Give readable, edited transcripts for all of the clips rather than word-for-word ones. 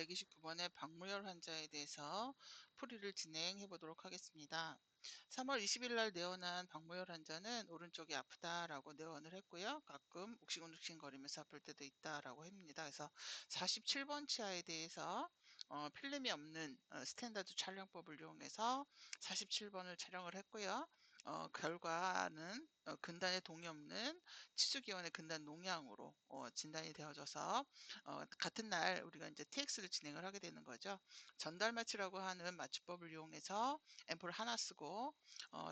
129번의 박무열 환자에 대해서 풀이를 진행해 보도록 하겠습니다. 3월 20일 날 내원한 박무열 환자는 오른쪽이 아프다라고 내원을 했고요. 가끔 욱신욱신거리면서 아플 때도 있다라고 합니다. 그래서 47번 치아에 대해서 필름이 없는 스탠다드 촬영법을 이용해서 47번을 촬영을 했고요. 결과는 근단에 동이 없는 치주기원의 근단 농양으로 진단이 되어져서 같은 날 우리가 이제 TX를 진행을 하게 되는 거죠. 전달 마취라고 하는 마취법을 이용해서 앰플을 하나 쓰고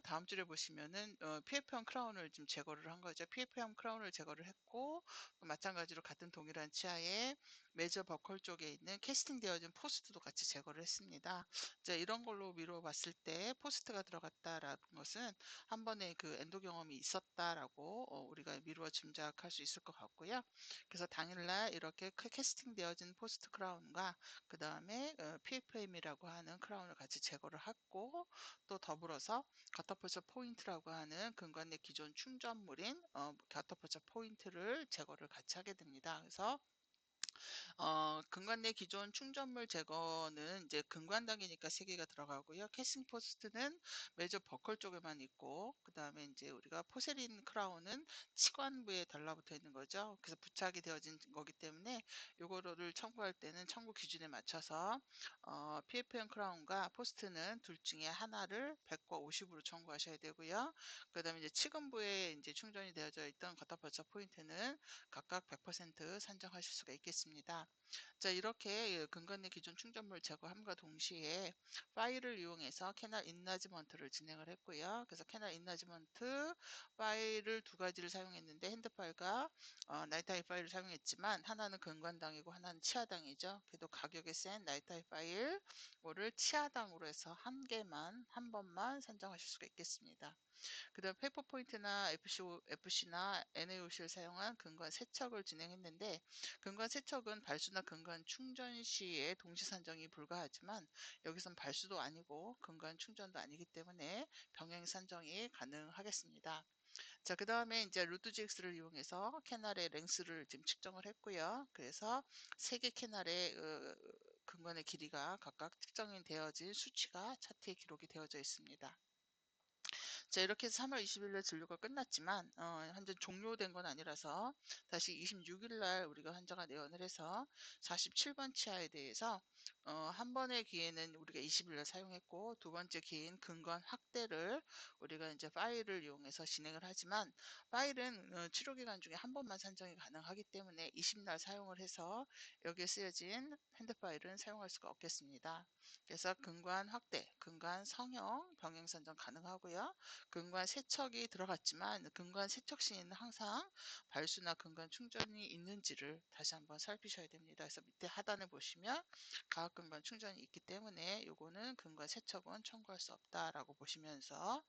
다음 줄에 보시면은 PF형 크라운을 지금 제거를 한 거죠. PF형 크라운을 제거를 했고 또 마찬가지로 같은 동일한 치아에 메저 버컬 쪽에 있는 캐스팅되어진 포스트도 같이 제거를 했습니다. 이제 이런 걸로 미루어 봤을 때 포스트가 들어갔다라는 것은 한 번의 그 엔도 경험이 있었다라고 우리가 미루어 짐작할 수 있을 것 같고요. 그래서 당일날 이렇게 캐스팅 되어진 포스트 크라운과 그 다음에 PFM이라고 하는 크라운을 같이 제거를 했고 또 더불어서 가터포처 포인트라고 하는 근관내 기존 충전물인 가터포처 포인트를 제거를 같이 하게 됩니다. 그래서 근관 내 기존 충전물 제거는 이제 근관당이니까 3개가 들어가고요. 캐싱 포스트는 메저 버컬 쪽에만 있고, 그 다음에 이제 우리가 포세린 크라운은 치관부에 달라붙어 있는 거죠. 그래서 부착이 되어진 거기 때문에 요거를 청구할 때는 청구 기준에 맞춰서 PFM 크라운과 포스트는 둘 중에 하나를 100과 50으로 청구하셔야 되고요. 그 다음에 이제 치근부에 이제 충전이 되어져 있던 가타퍼처 포인트는 각각 100% 산정하실 수가 있겠습니다. 자, 이렇게 근간내 기존 충전물 제거함과 동시에 파일을 이용해서 캐널 인라지먼트를 진행을 했고요. 그래서 캐널 인라지먼트 파일을 두 가지를 사용했는데 핸드 파일과 나이트아이 파일을 사용했지만 하나는 근관당이고 하나는 치아당이죠. 그래도 가격이 센 나이트아이 파일을 치아당으로 해서 한 번만 산정하실 수가 있겠습니다. 그 다음 페이퍼 포인트나 FC나 NaOC를 사용한 근관 세척을 진행했는데 근관 세척은 발수나 근관 충전 시에 동시 산정이 불가하지만 여기선 발수도 아니고 근관 충전도 아니기 때문에 병행 산정이 가능하겠습니다. 자, 그 다음에 이제 루트 GX를 이용해서 캐날의 랭스를 지금 측정을 했고요. 그래서 3개 캐날의 근관의 길이가 각각 특정이 되어진 수치가 차트에 기록이 되어져 있습니다. 자, 이렇게 해서 3월 20일 날 진료가 끝났지만 현재 종료된 건 아니라서 다시 26일 날 우리가 환자가 내원을 해서 47번 치아에 대해서 한 번의 기회는 우리가 20일 날 사용했고 두 번째 기회인 근건 확대를 우리가 이제 파일을 이용해서 진행을 하지만 파일은 치료 기간 중에 한 번만 산정이 가능하기 때문에 20날 사용을 해서 여기에 쓰여진 핸드 파일은 사용할 수가 없겠습니다. 그래서 근관 확대, 근관 성형 병행 산정 가능하고요. 근관 세척이 들어갔지만 근관 세척 시에는 항상 발수나 근관 충전이 있는지를 다시 한번 살피셔야 됩니다. 그래서 밑에 하단에 보시면 가압 근관 충전이 있기 때문에 요거는 근관 세척은 청구할 수 없다라고 보시면서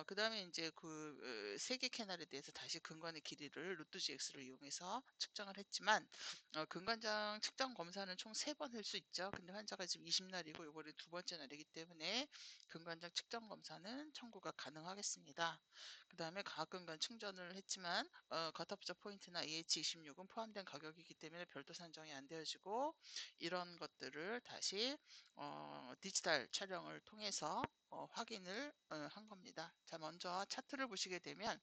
그 다음에 이제 그 세개 캐널에 대해서 다시 근관의 길이를 루트 GX를 이용해서 측정을 했지만 근관장 측정 검사는 총 3번 할 수 있죠. 근데 환자가 지금 20날이고 요거는 두 번째 날이기 때문에 근관장 측정 검사는 청구가 가능하겠습니다. 그 다음에 가압근관 충전을 했지만 가타부적 포인트나 EH26은 포함된 가격이기 때문에 별도 산정이 안 되어지고 이런 것들을 다시 디지털 촬영을 통해서 확인을 한 겁니다. 자, 먼저 차트를 보시게 되면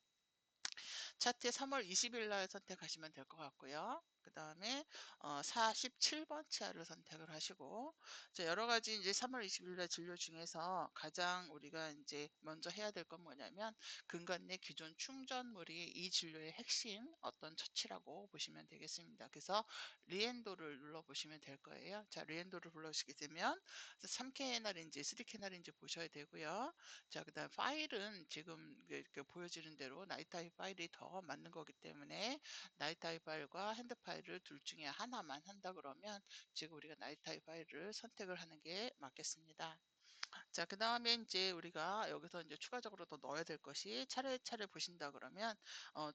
차트에 3월 20일 날 선택하시면 될 것 같고요. 그 다음에 47번 치아를 선택을 하시고 자, 여러 가지 이제 3월 20일 날 진료 중에서 가장 우리가 이제 먼저 해야 될 건 뭐냐면 근관내 기존 충전물이 이 진료의 핵심 어떤 처치라고 보시면 되겠습니다. 그래서 리엔도를 눌러 보시면 될 거예요. 자, 리엔도를 불러주시게 되면 3캐널인지 3캐널인지 보셔야 되고요. 자, 그다음 파일은 지금 이렇게 보여지는 대로 나이트아이 파일이 더 맞는 거기 때문에 나이트아이 파일과 핸드 파일을 둘 중에 하나만 한다 그러면 지금 우리가 나이트아이 파일을 선택을 하는 게 맞겠습니다. 자, 그 다음에 이제 우리가 여기서 이제 추가적으로 더 넣어야 될 것이 차례차례 보신다 그러면,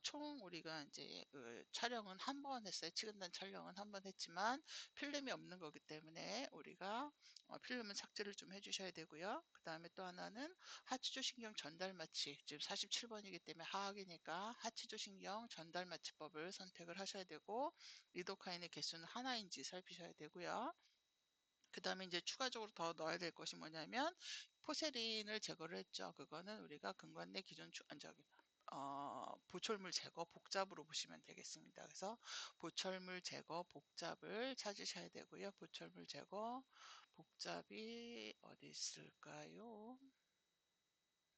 총 우리가 이제 그 촬영은 한 번 했어요. 치근단 촬영은 한 번 했지만 필름이 없는 거기 때문에 우리가 필름은 삭제를 좀 해주셔야 되고요. 그 다음에 또 하나는 하치조신경 전달 마취, 지금 47번이기 때문에 하악이니까 하치조신경 전달 마취법을 선택을 하셔야 되고, 리도카인의 개수는 하나인지 살피셔야 되고요. 그 다음에 이제 추가적으로 더 넣어야 될 것이 뭐냐면 포세린을 제거를 했죠. 그거는 우리가 근관내 기존 저기 보철물 제거 복잡으로 보시면 되겠습니다. 그래서 보철물 제거 복잡을 찾으셔야 되고요. 보철물 제거 복잡이 어디 있을까요?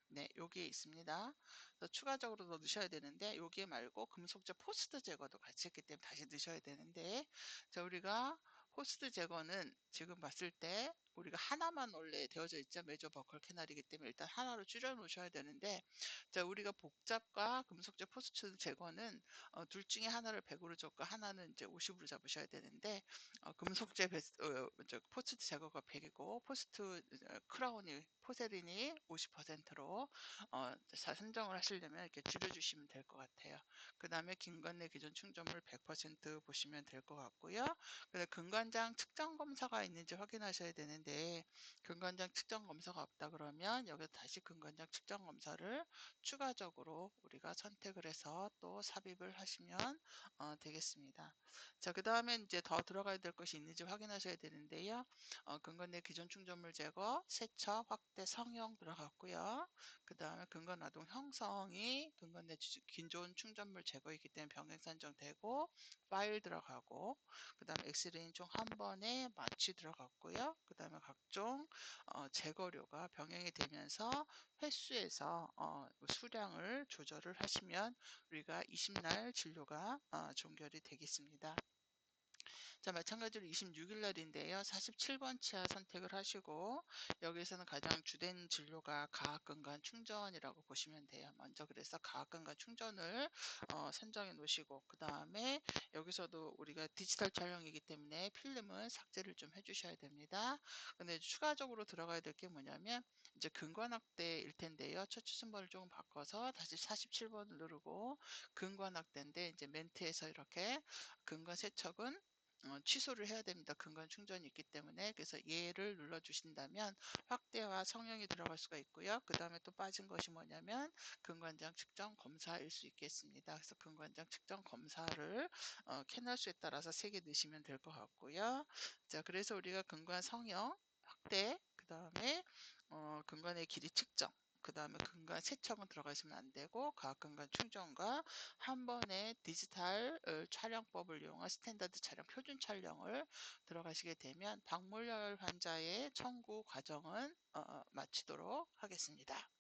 네, 여기에 있습니다. 그래서 추가적으로 더 넣으셔야 되는데 여기에 말고 금속재 포스트 제거도 같이 했기 때문에 다시 넣으셔야 되는데, 자, 우리가 포스트 제거는 지금 봤을 때 우리가 하나만 원래 되어져 있죠. 메조 버컬 캐날이기 때문에 일단 하나로 줄여 놓으셔야 되는데, 자, 우리가 복잡과 금속재 포스트 제거는 둘 중에 하나를 100으로 잡고 하나는 이제 50으로 잡으셔야 되는데, 금속재 포스트 제거가 100이고 포스트 크라운이 포세린이 50%로 선정을 하시려면 이렇게 줄여주시면 될 것 같아요. 그 다음에 긴관내 기존 충전물 100% 보시면 될 것 같고요. 근데 근관장 측정 검사가 있는지 확인하셔야 되는데, 근관장 측정 검사가 없다 그러면 여기서 다시 근관장 측정 검사를 추가적으로 우리가 선택을 해서 또 삽입을 하시면 되겠습니다. 자, 그 다음에 이제 더 들어가야 될 것이 있는지 확인하셔야 되는데요. 근관내 기존 충전물 제거, 세척, 확대, 성형 들어갔고요. 그 다음에 근관 아동 형성이 근관내 기존 충전물 제거이기 때문에 병행 산정되고, 파일 들어가고, 그 다음에 엑스레이 총 한 번에 마취 들어갔고요. 그 다음에 각종 제거료가 병행이 되면서 횟수에서 수량을 조절을 하시면 우리가 20날 진료가 종결이 되겠습니다. 자, 마찬가지로 26일 날인데요. 47번 치아 선택을 하시고, 여기서는 가장 주된 진료가 가학근관 충전이라고 보시면 돼요. 먼저 그래서 가학근관 충전을 선정해 놓으시고, 그 다음에 여기서도 우리가 디지털 촬영이기 때문에 필름은 삭제를 좀 해주셔야 됩니다. 근데 추가적으로 들어가야 될 게 뭐냐면 이제 근관 확대일 텐데요. 첫 추순번을 조금 바꿔서 다시 47번을 누르고 근관 확대인데, 이제 멘트에서 이렇게 근관 세척은 취소를 해야 됩니다. 근관 충전이 있기 때문에. 그래서 얘를 눌러 주신다면 확대와 성형이 들어갈 수가 있고요. 그 다음에 또 빠진 것이 뭐냐면 근관장 측정 검사일 수 있겠습니다. 그래서 근관장 측정 검사를 캐널 수에 따라서 3개 넣으시면 될 것 같고요. 자, 그래서 우리가 근관 성형 확대, 그 다음에 근관의 길이 측정, 그 다음에 근관 세척은 들어가시면 안 되고 가근관 충전과 한 번에 디지털 촬영법을 이용한 스탠다드 촬영 표준 촬영을 들어가시게 되면 박물혈 환자의 청구 과정은 마치도록 하겠습니다.